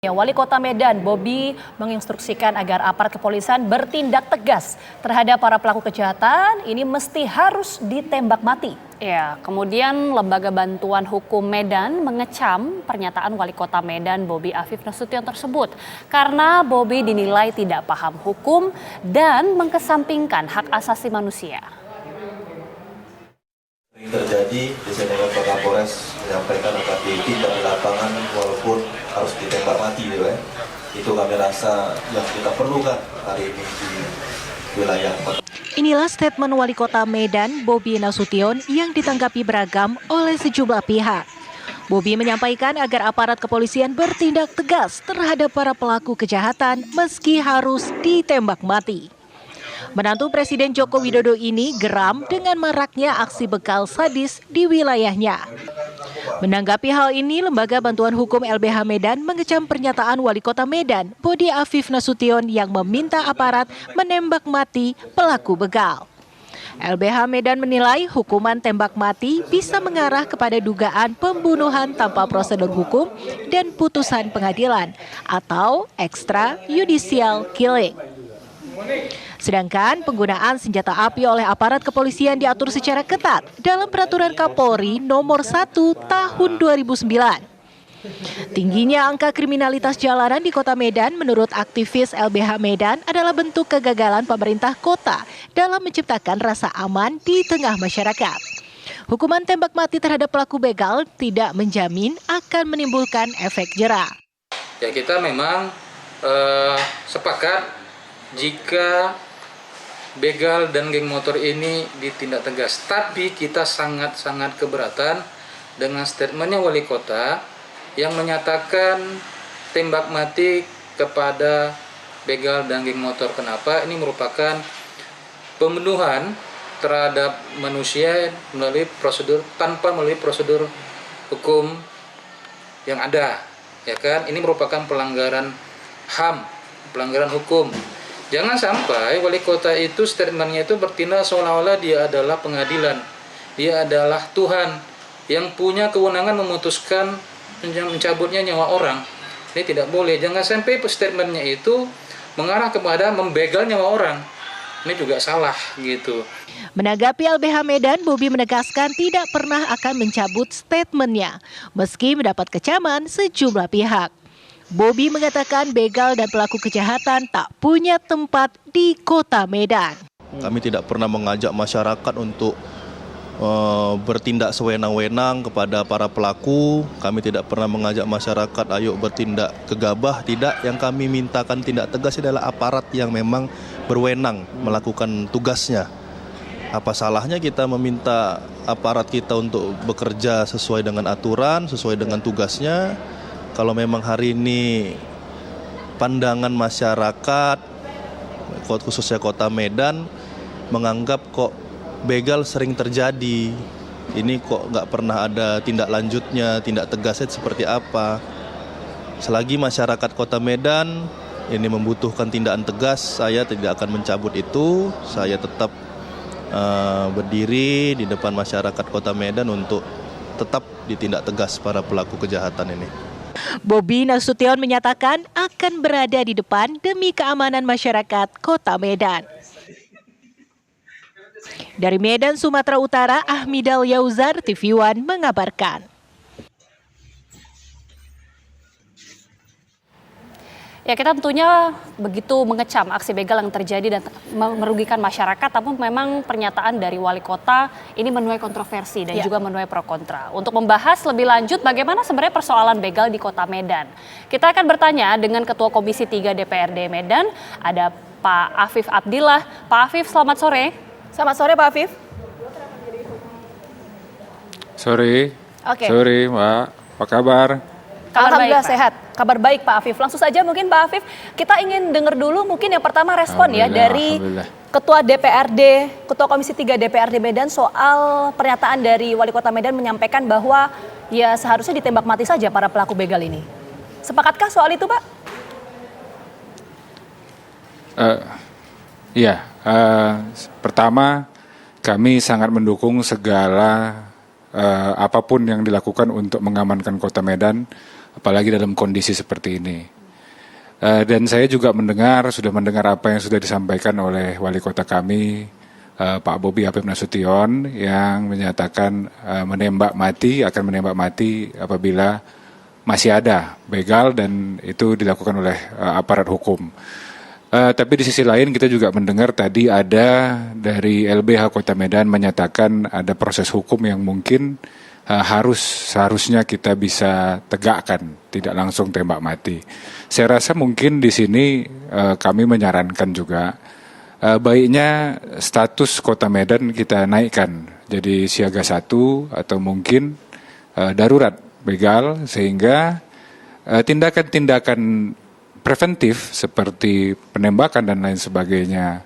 Wali Kota Medan, Bobi, menginstruksikan agar aparat kepolisian bertindak tegas terhadap para pelaku kejahatan. Ini mesti harus ditembak mati. Ya, kemudian Lembaga Bantuan Hukum Medan mengecam pernyataan Wali Kota Medan, Bobi Afif Nasution tersebut. Karena Bobi dinilai tidak paham hukum dan mengkesampingkan hak asasi manusia. Terjadi di sini Pak Kapolres menyampaikan akan ditindak di lapangan walaupun harus ditembak mati gitu ya. Itu kami rasa yang kita perlukan hari ini di wilayah kota. Inilah statement Wali Kota Medan, Bobi Nasution yang ditanggapi beragam oleh sejumlah pihak. Bobi menyampaikan agar aparat kepolisian bertindak tegas terhadap para pelaku kejahatan meski harus ditembak mati. Menantu Presiden Joko Widodo ini geram dengan maraknya aksi begal sadis di wilayahnya. Menanggapi hal ini, Lembaga Bantuan Hukum LBH Medan mengecam pernyataan Wali Kota Medan, Bobi Afif Nasution yang meminta aparat menembak mati pelaku begal. LBH Medan menilai hukuman tembak mati bisa mengarah kepada dugaan pembunuhan tanpa prosedur hukum dan putusan pengadilan atau extrajudicial killing. Sedangkan penggunaan senjata api oleh aparat kepolisian diatur secara ketat dalam Peraturan Kapolri Nomor 1 Tahun 2009. Tingginya angka kriminalitas jalanan di Kota Medan menurut aktivis LBH Medan adalah bentuk kegagalan pemerintah kota dalam menciptakan rasa aman di tengah masyarakat. Hukuman tembak mati terhadap pelaku begal tidak menjamin akan menimbulkan efek jera. Ya, kita memang sepakat jika begal dan geng motor ini ditindak tegas. Tapi kita sangat-sangat keberatan dengan statementnya Wali Kota yang menyatakan tembak mati kepada begal dan geng motor. Kenapa? Ini merupakan pembunuhan terhadap manusia melalui prosedur tanpa melalui prosedur hukum yang ada, ya kan? Ini merupakan pelanggaran HAM, pelanggaran hukum. Jangan sampai Wali Kota itu statementnya itu bertindak seolah-olah dia adalah pengadilan. Dia adalah Tuhan yang punya kewenangan memutuskan mencabutnya nyawa orang. Ini tidak boleh. Jangan sampai statementnya itu mengarah kepada membegal nyawa orang. Ini juga salah gitu. Menanggapi LBH Medan, Bobi menegaskan tidak pernah akan mencabut statementnya meski mendapat kecaman sejumlah pihak. Bobi mengatakan begal dan pelaku kejahatan tak punya tempat di Kota Medan. Kami tidak pernah mengajak masyarakat untuk bertindak sewenang-wenang kepada para pelaku. Kami tidak pernah mengajak masyarakat ayo bertindak gegabah. Tidak, yang kami mintakan tindak tegas adalah aparat yang memang berwenang melakukan tugasnya. Apa salahnya kita meminta aparat kita untuk bekerja sesuai dengan aturan, sesuai dengan tugasnya. Kalau memang hari ini pandangan masyarakat, khususnya Kota Medan, menganggap kok begal sering terjadi, ini kok nggak pernah ada tindak lanjutnya, tindak tegasnya seperti apa. Selagi masyarakat Kota Medan ini membutuhkan tindakan tegas, saya tidak akan mencabut itu. Saya tetap berdiri di depan masyarakat Kota Medan untuk tetap ditindak tegas para pelaku kejahatan ini. Bobi Nasution menyatakan akan berada di depan demi keamanan masyarakat Kota Medan. Dari Medan, Sumatera Utara, Ahmidal Yauzar, TV One mengabarkan. Ya, kita tentunya begitu mengecam aksi begal yang terjadi dan merugikan masyarakat, tapi memang pernyataan dari Wali Kota ini menuai kontroversi dan juga menuai pro kontra. Untuk membahas lebih lanjut bagaimana sebenarnya persoalan begal di Kota Medan, kita akan bertanya dengan Ketua Komisi 3 DPRD Medan, ada Pak Afif Abdillah. Pak Afif, selamat sore. Selamat sore Pak Afif. Sore. Oke. Sore, Mbak. Apa kabar? Alhamdulillah sehat. Kabar baik Pak Afif. Langsung saja mungkin Pak Afif, kita ingin dengar dulu mungkin yang pertama respon ya dari Ketua DPRD, Ketua Komisi 3 DPRD Medan soal pernyataan dari Wali Kota Medan menyampaikan bahwa ya seharusnya ditembak mati saja para pelaku begal ini. Sepakatkah soal itu Pak? Pertama kami sangat mendukung segala apapun yang dilakukan untuk mengamankan Kota Medan, apalagi dalam kondisi seperti ini. Dan saya juga sudah mendengar apa yang sudah disampaikan oleh wali kota kami, Pak Bobi Apip Nasution, yang menyatakan akan menembak mati apabila masih ada begal dan itu dilakukan oleh aparat hukum. Tapi di sisi lain kita juga mendengar tadi ada dari LBH Kota Medan menyatakan ada proses hukum yang mungkin seharusnya kita bisa tegakkan, tidak langsung tembak mati. Saya rasa mungkin di sini kami menyarankan juga baiknya status Kota Medan kita naikkan jadi siaga 1 atau mungkin darurat begal, sehingga tindakan-tindakan preventif seperti penembakan dan lain sebagainya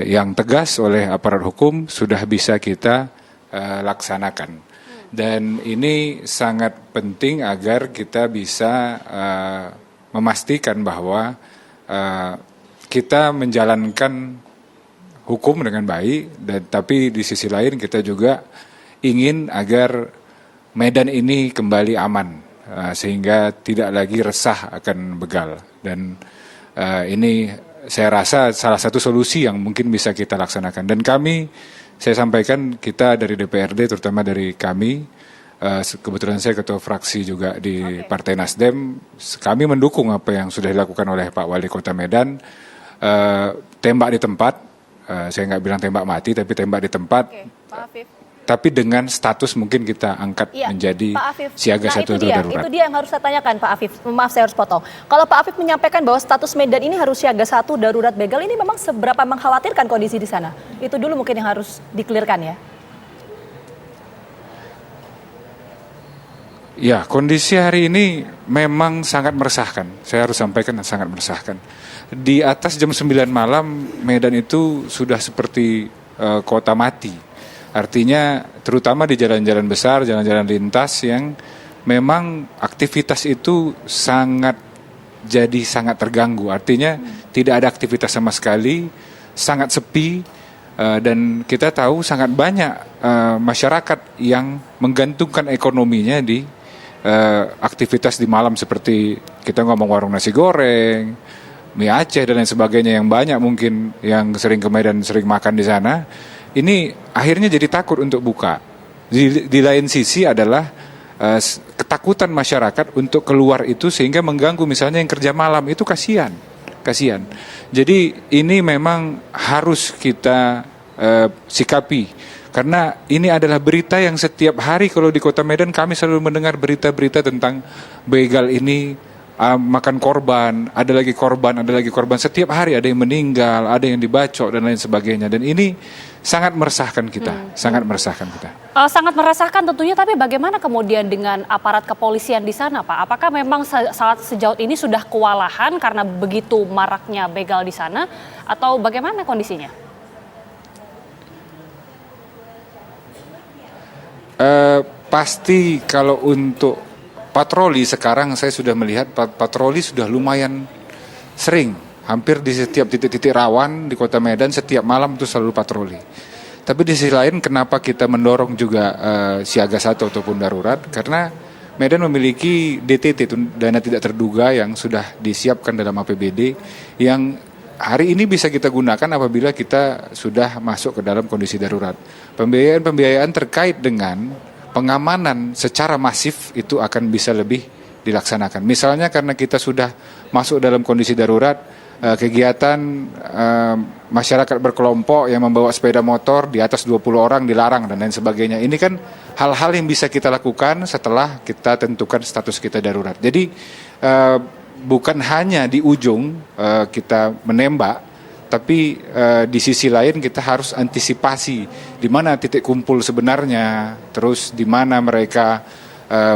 yang tegas oleh aparat hukum sudah bisa kita laksanakan. Dan ini sangat penting agar kita bisa memastikan bahwa kita menjalankan hukum dengan baik, tapi di sisi lain kita juga ingin agar Medan ini kembali aman, sehingga tidak lagi resah akan begal. Dan ini saya rasa salah satu solusi yang mungkin bisa kita laksanakan. Dan saya sampaikan kita dari DPRD, terutama dari kami, kebetulan saya ketua fraksi juga di Partai Nasdem, kami mendukung apa yang sudah dilakukan oleh Pak Wali Kota Medan, tembak di tempat, saya nggak bilang tembak mati, tapi tembak di tempat. Oke, Pak Afif. Tapi dengan status mungkin kita angkat menjadi siaga 1 darurat. Itu dia yang harus saya tanyakan, Pak Afif. Maaf, saya harus potong. Kalau Pak Afif menyampaikan bahwa status Medan ini harus siaga 1 darurat begal, ini memang seberapa mengkhawatirkan kondisi di sana? Itu dulu mungkin yang harus dikelirkan ya. Ya, kondisi hari ini memang sangat meresahkan. Saya harus sampaikan sangat meresahkan. Di atas jam 9 malam, Medan itu sudah seperti kota mati. Artinya terutama di jalan-jalan besar, jalan-jalan lintas yang memang aktivitas itu sangat terganggu. Artinya tidak ada aktivitas sama sekali, sangat sepi, dan kita tahu sangat banyak masyarakat yang menggantungkan ekonominya di aktivitas di malam seperti kita ngomong warung nasi goreng, mie Aceh dan lain sebagainya, yang banyak mungkin yang sering ke Medan, sering makan di sana. Ini akhirnya jadi takut untuk buka. Di lain sisi adalah ketakutan masyarakat untuk keluar itu sehingga mengganggu misalnya yang kerja malam, itu kasihan. Jadi ini memang harus kita sikapi, karena ini adalah berita yang setiap hari kalau di Kota Medan kami selalu mendengar berita-berita tentang begal ini makan korban, ada lagi korban. Setiap hari ada yang meninggal, ada yang dibacok dan lain sebagainya. Dan ini sangat meresahkan kita, sangat meresahkan kita. Sangat meresahkan tentunya, tapi bagaimana kemudian dengan aparat kepolisian di sana, Pak? Apakah memang sejauh ini sudah kewalahan karena begitu maraknya begal di sana, atau bagaimana kondisinya? Pasti kalau untuk patroli sekarang saya sudah melihat patroli sudah lumayan sering, hampir di setiap titik-titik rawan di Kota Medan setiap malam itu selalu patroli. Tapi di sisi lain kenapa kita mendorong juga siaga 1 ataupun darurat, karena Medan memiliki DTT, dana tidak terduga, yang sudah disiapkan dalam APBD, yang hari ini bisa kita gunakan apabila kita sudah masuk ke dalam kondisi darurat. Pembiayaan terkait dengan pengamanan secara masif itu akan bisa lebih dilaksanakan. Misalnya karena kita sudah masuk dalam kondisi darurat, kegiatan masyarakat berkelompok yang membawa sepeda motor di atas 20 orang dilarang dan lain sebagainya. Ini kan hal-hal yang bisa kita lakukan setelah kita tentukan status kita darurat. Jadi bukan hanya di ujung kita menembak, tapi di sisi lain kita harus antisipasi di mana titik kumpul sebenarnya, terus di mana mereka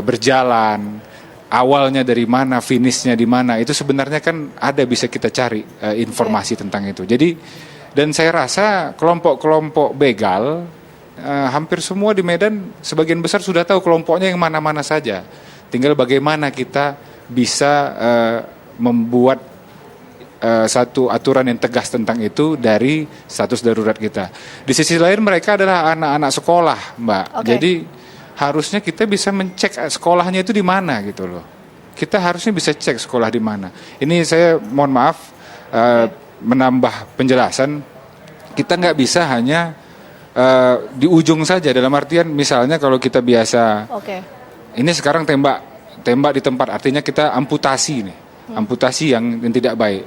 berjalan, awalnya dari mana, finishnya di mana. Itu sebenarnya kan ada, bisa kita cari informasi tentang itu. Jadi, dan saya rasa kelompok-kelompok begal hampir semua di Medan sebagian besar sudah tahu kelompoknya yang mana-mana saja. Tinggal bagaimana kita bisa membuat satu aturan yang tegas tentang itu dari status darurat kita. Di sisi lain mereka adalah anak-anak sekolah, Mbak. Okay. Jadi harusnya kita bisa mencek sekolahnya itu di mana gitu loh. kita harusnya bisa cek sekolah di mana. Ini saya mohon maaf menambah penjelasan, kita nggak bisa hanya di ujung saja, dalam artian misalnya kalau kita biasa, ini sekarang tembak di tempat, artinya kita amputasi nih, amputasi yang tidak baik.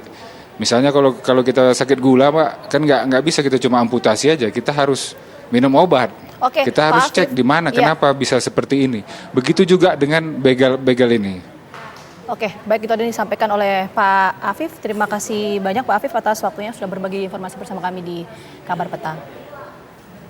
Misalnya kalau kita sakit gula, Pak, kan nggak bisa kita cuma amputasi aja, kita harus minum obat. Kita harus cek di mana, kenapa bisa seperti ini. Begitu juga dengan begal ini. Oke, baik, itu tadi disampaikan oleh Pak Afif. Terima kasih banyak Pak Afif atas waktunya sudah berbagi informasi bersama kami di Kabar Petang.